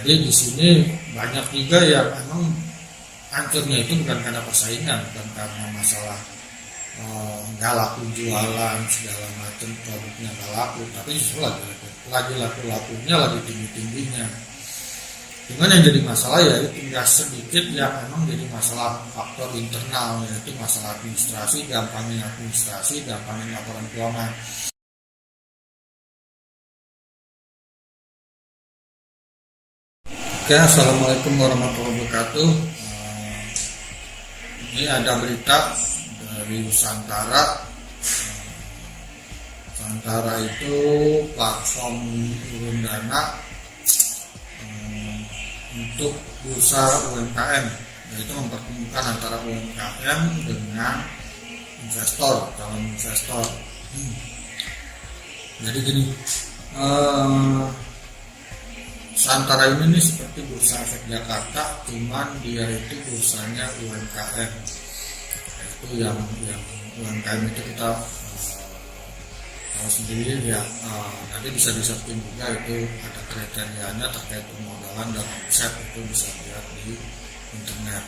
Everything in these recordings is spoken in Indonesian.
Jadi di sini banyak juga yang emang hancurnya itu bukan karena persaingan, bukan karena masalah nggak laku jualan segala macam, produknya nggak laku, tapi justru lagi laku-lakunya, lagi tinggi-tingginya. Cuman yang jadi masalah ya itu nggak sedikit yang memang jadi masalah faktor internal, yaitu masalah administrasi, gampangnya laporan keuangan. Oke, assalamualaikum warahmatullahi wabarakatuh. Ini ada berita dari Santara. Santara itu platform turun dana untuk bursa UMKM, yaitu mempertemukan antara UMKM dengan investor, calon investor. Jadi gini, Santara ini seperti bursa efek Jakarta, cuman dia itu bursanya UMKM. Itu yang UMKM itu kita tahu sendiri ya, nanti bisa disearching juga, itu ada kriterianya terkait permodalan dan omset, itu bisa lihat di internet.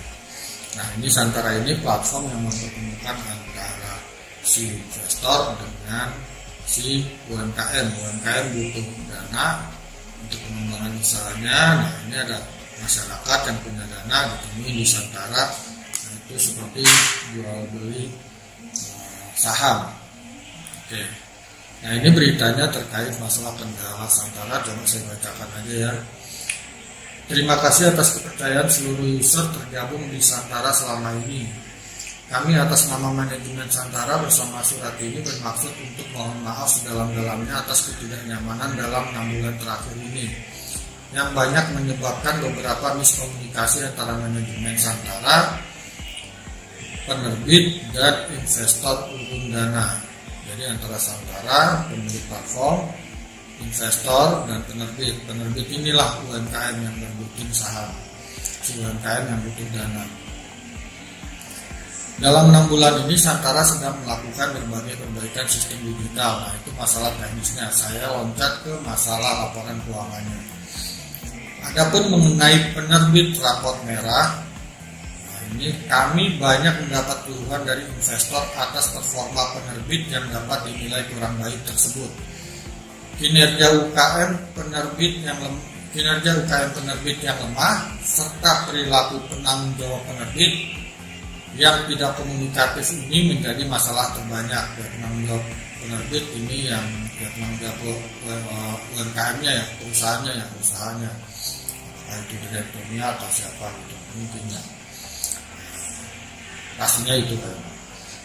Nah, ini Santara ini platform yang mempertemukan antara si investor dengan si UMKM. UMKM butuh dana untuk pengembangan usahanya. Nah, ini ada masyarakat yang punya dana ditemui di Santara. Nah, itu seperti jual beli saham. Oke. Nah, ini beritanya terkait masalah kendala Santara, coba saya bacakan aja ya. Terima kasih atas kepercayaan seluruh user tergabung di Santara selama ini. Kami atas nama manajemen Santara bersama surat ini bermaksud untuk mohon maaf sedalam-dalamnya atas ketidaknyamanan dalam 6 bulan terakhir ini, yang banyak menyebabkan beberapa miskomunikasi antara manajemen Santara, penerbit, dan investor urun dana. Jadi antara Santara, pemilik platform, investor, dan penerbit. Penerbit inilah UMKM yang berbutin saham, si UMKM yang butuh dana. Dalam 6 bulan ini Santara sedang melakukan berbagai perbaikan sistem digital. Nah, itu masalah teknisnya. Saya loncat ke masalah laporan keuangannya. Adapun mengenai penerbit rapor merah, ini kami banyak mendapat keluhan dari investor atas performa penerbit yang dapat dinilai kurang baik tersebut. Kinerja UKM penerbit yang lemah serta perilaku penanggung jawab penerbit yang tidak komunikatif ini menjadi masalah terbanyak. Penanggung jawab penerbit ini yang penanggung jawab UMKM-nya ya, usahanya. Apakah itu direkturnya atau siapa gitu mungkinnya. Pastinya itu kan.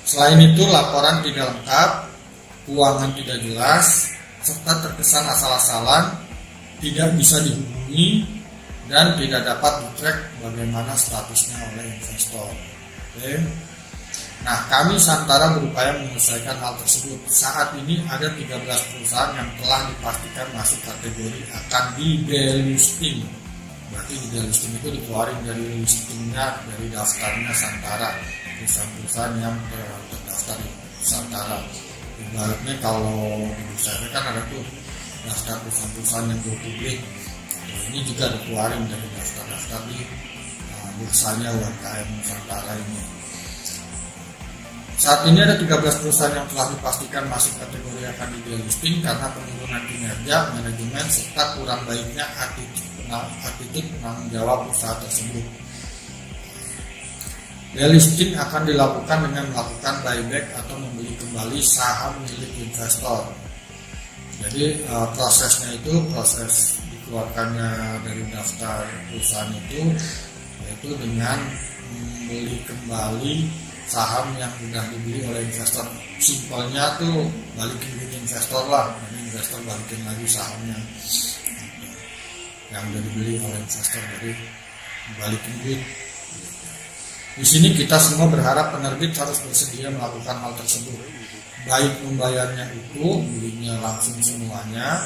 Selain itu laporan tidak lengkap, keuangan tidak jelas, serta terkesan asal-asalan, tidak bisa dihubungi, dan tidak dapat di-track bagaimana statusnya oleh investor. Oke. Nah, kami Santara berupaya menyelesaikan hal tersebut. Saat ini ada 13 perusahaan yang telah dipastikan masuk kategori akan di-delisting. Berarti di-delisting itu dikeluarin dari listingnya, dari daftarnya Santara. Perusahaan-perusahaan yang terdaftar di Santara. Ibaratnya kalau di bursa kan ada tuh daftar perusahaan-perusahaan yang go publik. Ini juga dikeluarin dari daftar-daftar di bursanya UMKM Santara ini. Saat ini ada 13 perusahaan yang telah dipastikan masuk kategori akan di-delisting karena penurunan kinerja, manajemen, serta kurang baiknya attitude penanggung jawab usaha tersebut. Delisting akan dilakukan dengan melakukan buyback atau membeli kembali saham milik investor. Jadi prosesnya itu, proses dikeluarkannya dari daftar perusahaan itu, yaitu dengan membeli kembali saham yang sudah dibeli oleh investor. Simpelnya tuh balikin duit investor lah, jadi investor balikin lagi sahamnya yang sudah dibeli oleh investor, jadi balikin duit. Di sini kita semua berharap penerbit harus bersedia melakukan hal tersebut, baik membayarnya utuh, belinya langsung semuanya,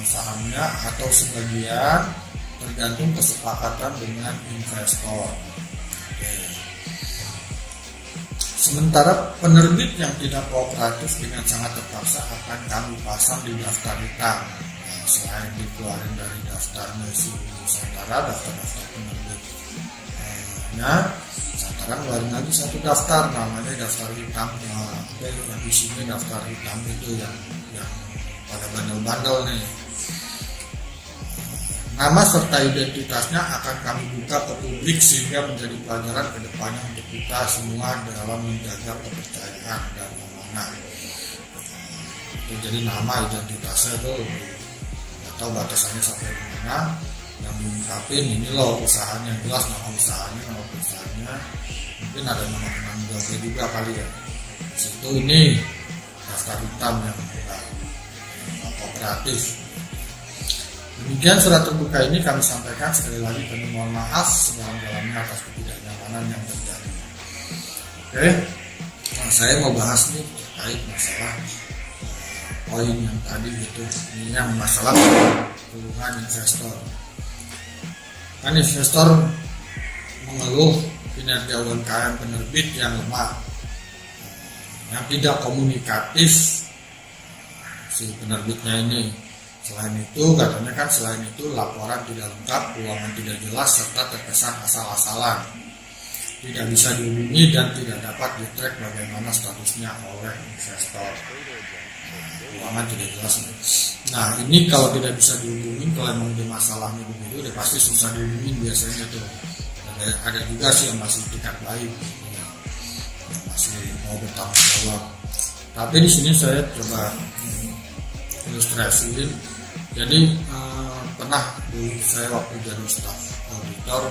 sahamnya, atau sebagian, tergantung kesepakatan dengan investor. Sementara penerbit yang tidak kooperatif dengan sangat terpaksa akan kami pasang di daftar hitam. selain dikeluarin dari daftarnya si Nusantara, daftar penerbit Nusantara ngeluarin lagi satu daftar namanya daftar hitam. Yang isinya daftar hitam itu yang pada bandel-bandel nih. Nama serta identitasnya akan kami buka ke publik sehingga menjadi pelajaran ke depannya untuk kita semua dalam menjaga kepercayaan dan amanah. Jadi nama identitasnya itu atau batasannya sampai mana, yang diungkapin ini loh usahanya, jelas nama usahanya, mungkin ada nama penanggung juga kali ya. Situ ini daftar hitam yang kooperatif. Demikian surat terbuka ini kami sampaikan, sekali lagi kami mohon maaf sedalam-dalamnya atas ketidaknyamanan yang terjadi. Oke, nah, saya mau bahas nih terkait masalah poin yang tadi itu, ini yang masalah keluhan investor. Kan investor mengeluh kinerja UMKM penerbit yang lemah, yang tidak komunikatif si penerbitnya ini. Selain itu katanya kan laporan tidak lengkap, keuangan tidak jelas, serta terkesan asal-asalan, tidak bisa dihubungi dan tidak dapat di-track bagaimana statusnya oleh investor. Keuangan tidak jelas. Nah ini kalau tidak bisa dihubungin, kalau memang ada masalahnya begitu, udah pasti susah dihubungin biasanya tuh. Ada juga sih yang masih tingkat baik, yang masih mau bertanggung jawab. Tapi di sini saya coba ilustrasiin. Jadi pernah dulu saya waktu jadi staf auditor,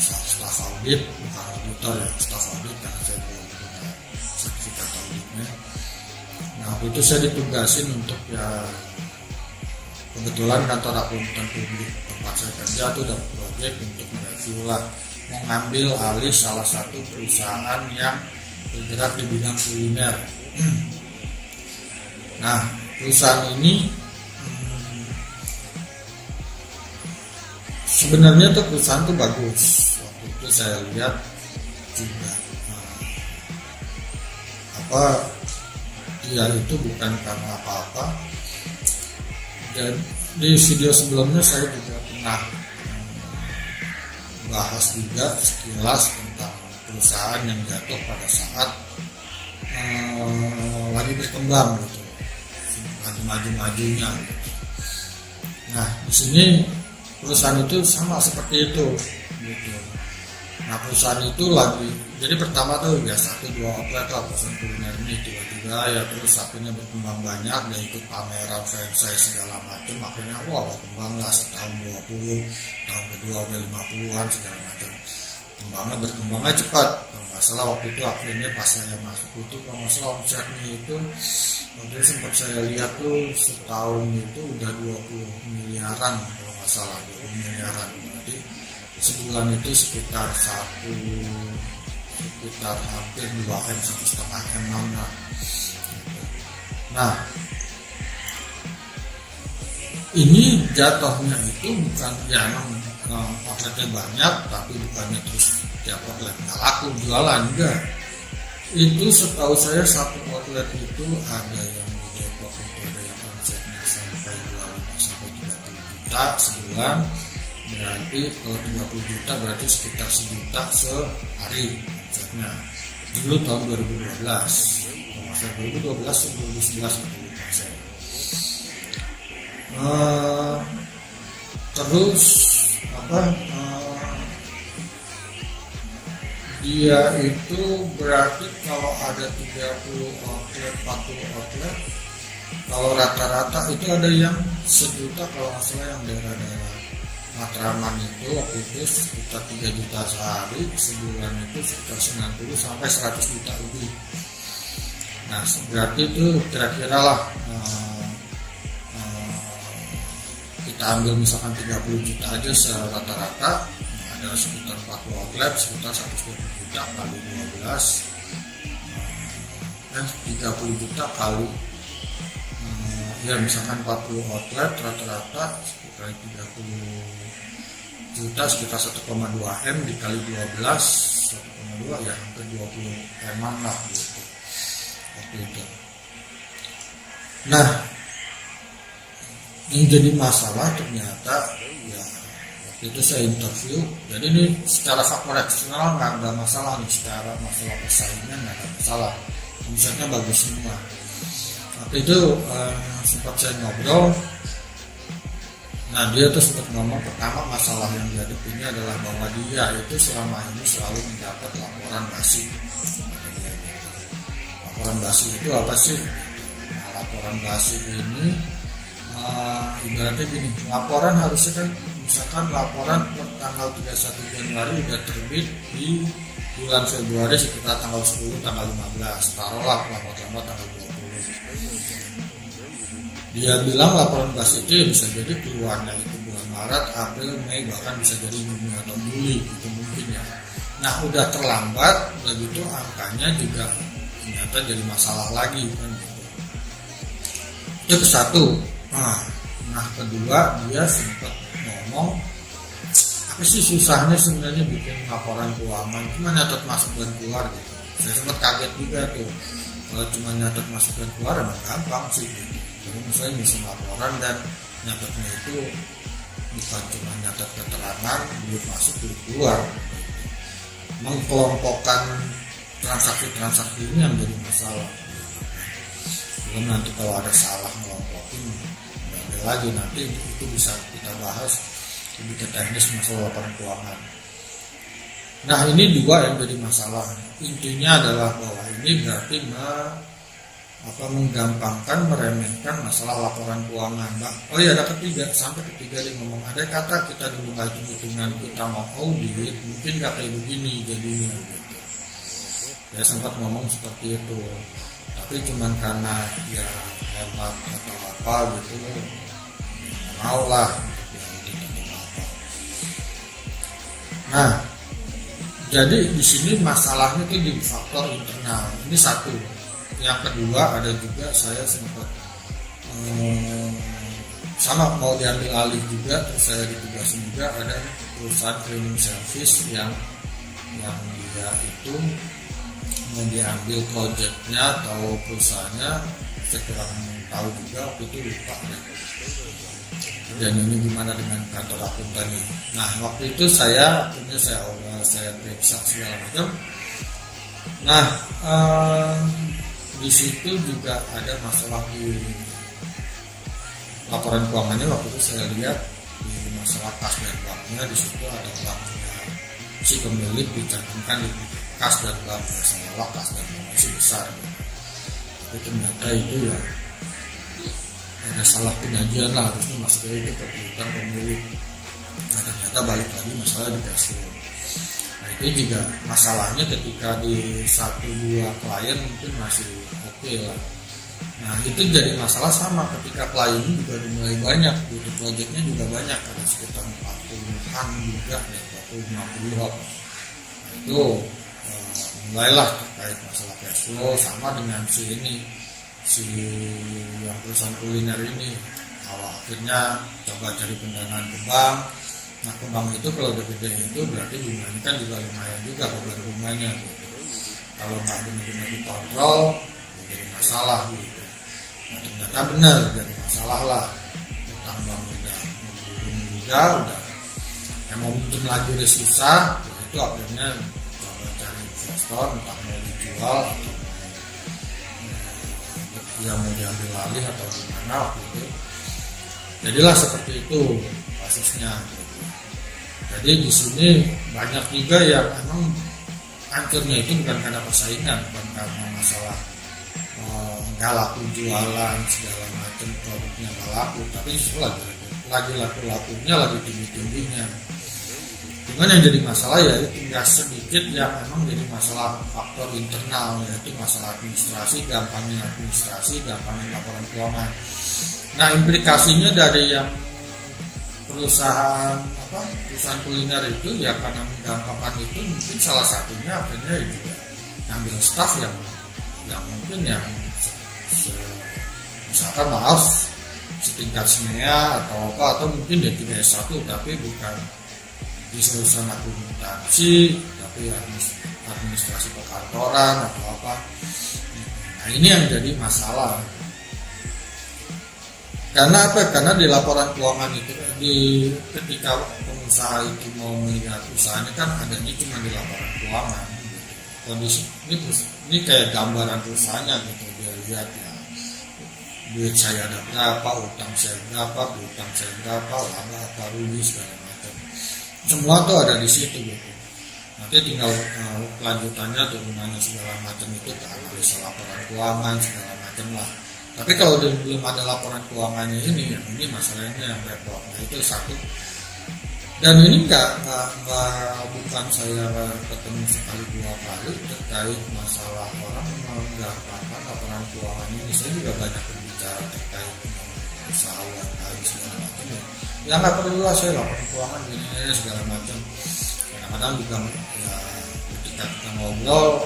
staf audit, bukan auditor ya, staf audit karena saya belum punya sertifikat auditnya. Nah waktu itu saya ditugasin untuk ya, kebetulan kantor akuntan publik tempat saya kerja itu ada proyek untuk mereview lah, mengambil alih salah satu perusahaan yang bergerak di bidang kuliner. Nah perusahaan ini sebenarnya tuh perusahaan tuh bagus. Waktu itu saya lihat juga dia itu bukan karena apa-apa. Dan di video sebelumnya saya juga pernah bahas juga sekilas tentang perusahaan yang jatuh pada saat lagi berkembang gitu, lagi maju-majunya. Nah di sini perusahaan itu sama seperti itu gitu. Nah perusahaan itu lagi, jadi pertama tuh biasa 1-2 outlet lah perusahaan kuliner ini, tiba-tiba ya terus akhirnya berkembang banyak, dan ikut pameran franchise segala macam, akhirnya wah berkembang lah setahun 20, tahun kedua udah 50-an segala macam. Berkembangnya cepat. Kalau nggak salah waktu itu akhirnya pas saya masuk itu, kalau nggak salah omsetnya itu waktu sempat saya lihat tuh setahun itu udah 20 miliaran kalau nggak salah, 20 miliaran. Berarti sebulan itu sekitar hampir 2M, 1,5 M lah. Nah ini jatuhnya itu bukan ya emang outletnya banyak, tapi bukannya terus tiap outlet nggak laku jualan, enggak. Itu setahu saya satu outlet itu ada yang di Depok itu ada yang omsetnya sampai 25-30 juta sebulan. Berarti kalau 30 juta berarti sekitar 1 juta sehari omsetnya. Dulu tahun 2012, masa 2012 2011 saya. Terus dia itu berarti kalau ada 30 outlet, 40 outlet, kalau rata-rata itu ada yang 1 juta kalau nggak salah, yang daerah-daerah Matraman itu waktu itu sekitar 3 juta sehari, sebulan itu sekitar 90 sampai 100 juta lebih. Nah berarti itu kira-kira lah kita ambil misalkan 30 juta aja rata-rata, ada sekitar 40 outlet, sekitar 120 juta kali 12, 30 juta kali ya misalkan 40 outlet rata-rata sekitar 30 juta, sekitar 1,2 M dikali 12, 1,2 ya hampir 20 M lah gitu waktu itu. Nah Yang jadi masalah ternyata ya waktu itu saya interview, jadi ini secara faktor eksternal nggak ada masalah nih, secara masalah persaingan nggak ada masalah, misalnya bagus semua. Waktu itu sempat saya ngobrol. Nah dia tuh sempat ngomong, pertama masalah yang dihadapinya adalah bahwa dia itu selama ini selalu mendapat laporan basi. Laporan basi itu apa sih? Nah, laporan basi ini ibaratnya gini, laporan harusnya kan misalkan laporan per tanggal 31 Januari udah terbit di bulan Februari sekitar tanggal 10, tanggal 15, taruhlah lambat-lambat tanggal 20. Dia bilang laporan basi itu bisa jadi keluarnya itu bulan Maret, April, Mei, bahkan bisa jadi Juni atau Juli, itu mungkin ya. Nah udah terlambat, udah gitu angkanya juga ternyata jadi masalah lagi kan gitu. Itu satu. Nah kedua, dia sempat ngomong, apa sih susahnya sebenarnya bikin laporan keuangan, cuma nyatet masuk dan keluar gitu. Saya sempat kaget juga tuh, kalau cuma nyatet masuk dan keluar emang gampang sih gitu. Jadi misalnya ngisi laporan dan nyatetnya itu bukan cuma nyatet keterangan, duit masuk, duit keluar. Mengkelompokkan transaksi-transaksi ini yang jadi masalah. Belum nanti kalau ada salah ngelompokin, ada lagi nanti itu bisa kita bahas lebih ke teknis masalah laporan keuangan. Nah ini dua yang jadi masalah. Intinya adalah bahwa ini berarti menggampangkan, meremehkan masalah laporan keuangan. Oh iya, ada ketiga, sampai ketiga dia ngomong, ada kata kita dulu nggak hitung-hitungan, kita mau audit mungkin nggak kayak begini jadinya gitu. Dia sempat ngomong seperti itu, tapi cuman karena ya hemat atau apa gitu, mau lah gitu, Nah jadi di sini masalahnya itu di faktor internal, ini satu. Yang kedua ada juga saya sempat sama mau diambil alih juga, terus saya ditugasin juga ada perusahaan cleaning service yang dia itu mau diambil projectnya atau perusahaannya, saya kurang tahu juga waktu itu, lupa ya. Dan ini gimana dengan kantor akuntannya. Nah waktu itu saya periksa segala macam. Nah di situ juga ada masalah di laporan keuangannya. Waktu itu saya lihat di masalah kas dan banknya, di situ ada banknya si pemilik dicantumkan di kas dan bank, salah kas dan bank masih besar. Tapi ternyata itu ya ada salah penyajian lah, harusnya masuk itu kebutuhan pemilik. Nah ternyata balik lagi masalah di cash flow. Nah itu juga masalahnya ketika di 1-2 klien mungkin masih oke lah. Nah itu jadi masalah sama ketika klien juga mulai banyak, butuh proyeknya juga banyak, ada sekitar 40-an juga ya, 40-50. Nah itu mulailah terkait masalah cash flow, sama dengan si yang perusahaan kuliner ini. Kalau akhirnya coba cari pendanaan ke bank. Nah ke bank itu kalau udah gede itu berarti bunganya kan juga lumayan juga beban bunganya gitu. Kalau nggak benar-benar dikontrol jadi masalah gitu. Nah ternyata benar jadi masalah lah. Utang bank udah yang mau minjem lagi udah susah, itu akhirnya coba cari investor, entah mau dijual atau yang mau diambil alih atau gimana waktu itu. Jadilah seperti itu kasusnya. Jadi di sini banyak juga yang emang hancurnya itu bukan karena persaingan, bukan karena masalah nggak laku jualan segala macam, produknya nggak laku, tapi justru lagi laku-lakunya lagi tinggi-tingginya. Cuman yang jadi masalah ya itu tinggal sedikit yang memang jadi masalah faktor internal, yaitu masalah administrasi, gampangnya laporan keuangan. Nah implikasinya dari yang perusahaan kuliner itu ya karena menggampangkan itu, mungkin salah satunya akhirnya juga ambil staff yang mungkin yang misalkan setingkat SNEA atau mungkin dia tidak S1 tapi bukan di jurusan akuntansi tapi administrasi perkantoran atau apa. Nah ini yang jadi masalah. Karena apa? Karena di laporan keuangan itu ketika pengusaha itu mau melihat usahanya kan adanya cuma di laporan keuangan. Kondisi ini kayak gambaran usahanya gitu, dia lihat ya duit saya ada berapa, utang saya berapa, utang saya berapa, laba apa rugi segala macam. Semua tuh ada di situ gitu. Nanti tinggal kelanjutannya turunannya segala macam itu ke analisa laporan keuangan segala macam lah. Tapi kalau belum ada laporan keuangannya ini masalahnya yang repot. Nah itu satu. Dan ini bukan saya ketemu sekali dua kali terkait masalah orang menggampangkan laporan keuangan ini. Saya juga banyak berbicara terkait usaha UMKM segala macam. Ya nggak perlu lah saya laporan keuangan ini segala macam. Kadang-kadang juga ya ketika kita ngobrol,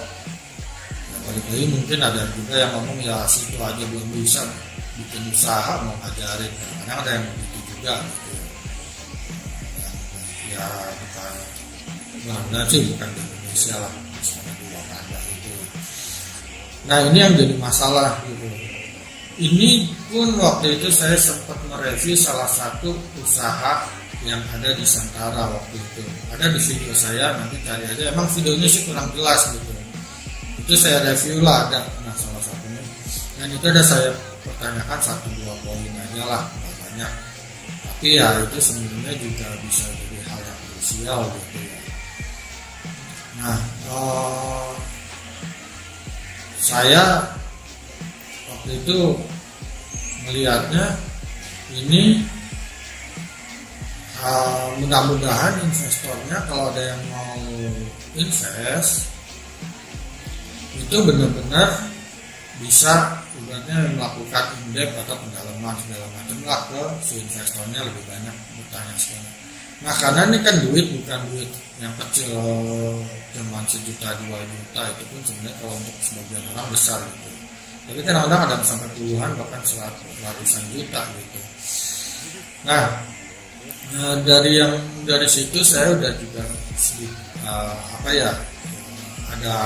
ya balik lagi mungkin ada juga yang ngomong ya situ aja belum bisa bikin usaha mau ngajarin. Kadang-kadang ada yang begitu juga gitu. Ya bukan benar-benar sih bukan di Indonesia lah, misalnya di Wakanda itu. Nah ini yang jadi masalah gitu. Ini pun waktu itu saya sempat mereview salah satu usaha yang ada di Santara waktu itu. Ada di video saya, nanti cari aja. Emang videonya sih kurang jelas gitu. Itu saya review lah ada. Nah salah satunya. Dan itu ada saya pertanyakan 1-2 poin aja lah, nggak banyak. Tapi ya itu sebenarnya juga bisa jadi hal yang krusial gitu ya. Nah, saya waktu itu melihatnya ini mudah-mudahan investornya kalau ada yang mau invest itu benar-benar bisa ibaratnya melakukan in-depth atau pendalaman segala macam lah ke si investornya lebih banyak bertanya segala. Nah karena ini kan duit bukan duit yang kecil cuma 1 juta 2 juta, itu pun sebenarnya kalau untuk sebagian orang besar gitu. Tapi kadang-kadang ada sampai puluhan bahkan ratusan juta gitu. Nah dari situ saya udah juga ada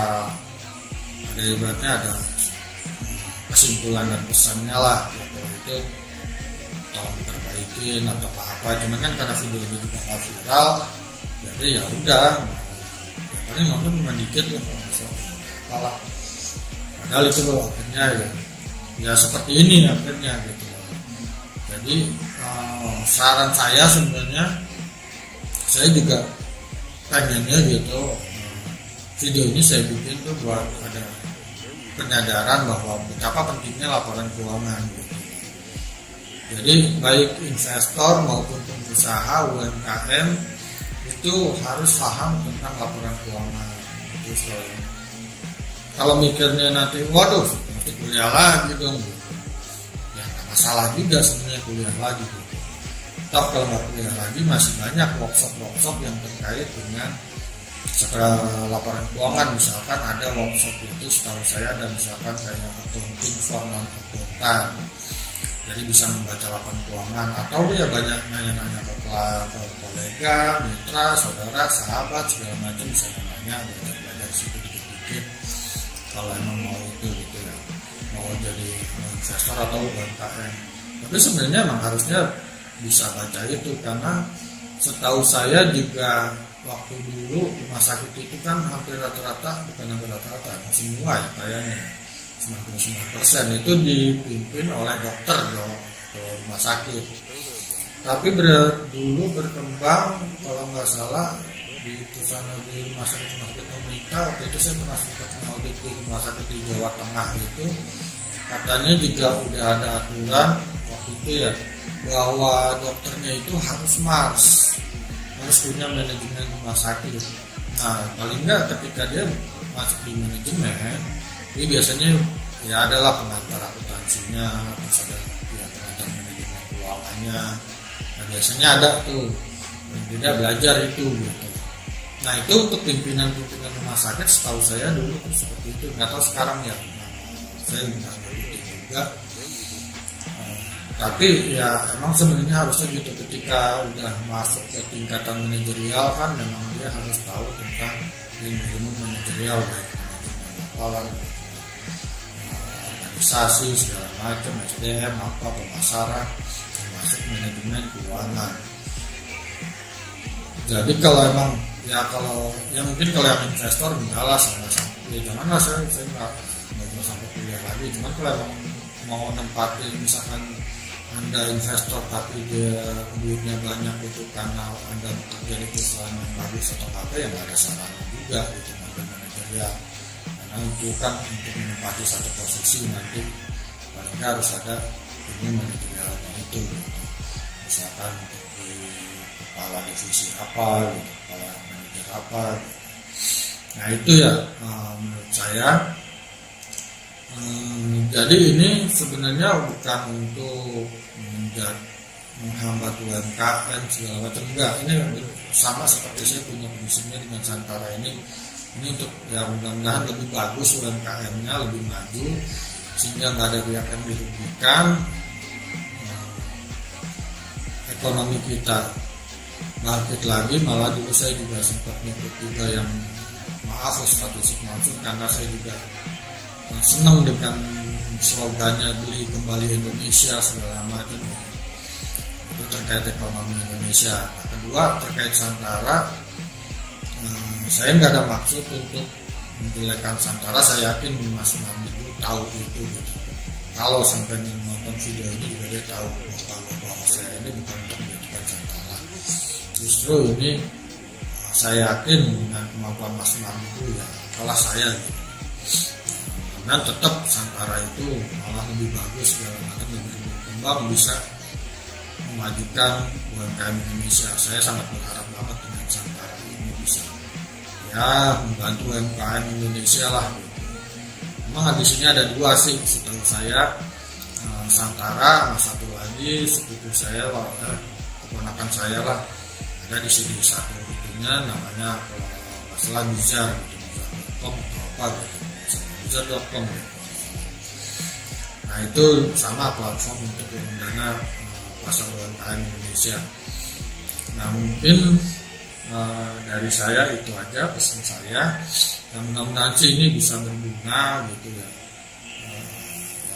ibaratnya ada kesimpulan dan pesannya lah gitu. Itu tolong diperbaikin atau apa, cuman kan karena video ini juga nggak viral jadi ya udah paling nonton cuma dikit lah kalah. Padahal itu loh akhirnya ya seperti ini akhirnya gitu. Jadi saran saya sebenarnya saya juga pengennya gitu video ini saya bikin tuh buat ada penyadaran bahwa betapa pentingnya laporan keuangan gitu. Jadi baik investor maupun pengusaha UMKM itu harus paham tentang laporan keuangan. Terus kalau mikirnya nanti waduh nanti kuliah lagi dong gitu. Ya nggak masalah juga sebenarnya kuliah lagi gitu. Tapi kalau nggak kuliah lagi masih banyak workshop yang terkait dengan setelah laporan keuangan. Misalkan ada workshop itu setahu saya ada misalkan kayak accounting for non-akuntan, jadi bisa membaca laporan keuangan atau ya banyak nanya-nanya ke kolega, mitra, saudara, sahabat segala macam bisa nanya belajar situ dikit-dikit kalau emang mau itu gitu ya, mau jadi investor atau UMKM. Tapi sebenarnya emang harusnya bisa baca itu karena setahu saya juga waktu dulu rumah sakit itu kan hampir rata-rata, bukan hampir rata-rata, semua ya kayaknya 99% itu dipimpin oleh dokter ke rumah sakit. Tapi dulu berkembang kalau nggak salah di rumah sakit pemerintah, waktu itu saya pernah sempat audit di rumah sakit di Jawa Tengah itu, katanya juga udah ada aturan waktu itu ya bahwa dokternya itu harus punya manajemen rumah sakit. Nah paling nggak ketika dia masuk di manajemen, ini biasanya ya adalah pengantar akuntansinya, terus ada ya pengantar manajemen keuangannya. Nah biasanya ada tuh, dan dia belajar itu gitu. Nah itu untuk pimpinan rumah sakit setahu saya dulu tuh seperti itu. Nggak tahu sekarang ya, saya nggak ngerti juga. Tapi ya emang sebenarnya harusnya gitu, ketika udah masuk ke tingkatan manajerial kan memang dia harus tahu tentang ilmu manajerial, baik manajemen laporan, organisasi segala macam, SDM apa, pemasaran, termasuk manajemen keuangan. Jadi kalau emang mungkin kalau yang investor enggak lah, janganlah saya nggak mau sampai kuliah lagi. Cuman kalau emang mau nempatin, misalkan Anda investor tapi dia duitnya banyak itu karena Anda bekerja di perusahaan yang bagus atau apa, ya nggak ada salahnya juga gitu manajerial. Karena itu kan untuk menempati satu posisi nanti paling harus ada ilmu manajerialnya itu gitu. Misalkan untuk di kepala divisi apa gitu, kepala manajer apa gitu. Nah itu ya menurut saya. Jadi ini sebenarnya bukan untuk menghambat UMKM segala macam, enggak. Ini sama seperti saya punya prinsipnya dengan Santara ini untuk ya mudah-mudahan lebih bagus UMKM-nya, lebih maju sehingga nggak ada pihak yang dirugikan, ekonomi kita bangkit lagi. Malah dulu saya juga sempat ngikut juga yang statistik masuk, karena saya juga senang dengan slogannya beli kembali Indonesia segala macam. Itu terkait ekonomi Indonesia. Nah, kedua terkait Santara, saya nggak ada maksud untuk menjelekan Santara. Saya yakin Mas Mami itu tahu itu gitu. Kalau sampai nonton video ini juga dia tahu bahwa saya ini bukan untuk menjelekan Santara. Justru ini saya yakin dengan kemampuan Mas Mami itu ya kalah saya gitu. Dan tetap Santara itu malah lebih bagus segala macam, lebih berkembang, bisa memajukan UMKM Indonesia. Saya sangat berharap banget dengan Santara ini bisa ya membantu UMKM Indonesia lah gitu. Memang di sini ada dua sih setahu saya, Santara sama satu lagi sepupu saya, keponakan saya lah, ada di sini satu itunya namanya kalau nggak salah Bizar gitu, Bizar.com atau apa gitu. Bizar.com. Nah itu sama platform untuk dana pasar UMKM Indonesia. Nah mungkin dari saya itu aja pesan saya. Dan mudah-mudahan sih ini bisa berbunga gitu ya.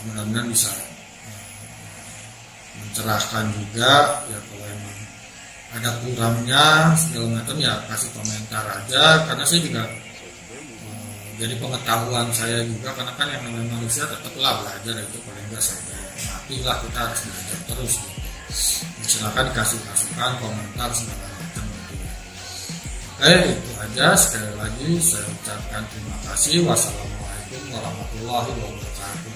Mudah-mudahan bisa mencerahkan juga ya. Kalau emang ada kurangnya segala macam ya kasih komentar aja, karena saya juga jadi pengetahuan saya juga, karena kan yang namanya manusia tetaplah belajar, itu paling nggak sampai mati lah kita harus belajar terus gitu. Silakan dikasih masukan, komentar segala macam gitu. Oke, itu aja. Sekali lagi saya ucapkan terima kasih. Wassalamualaikum warahmatullahi wabarakatuh.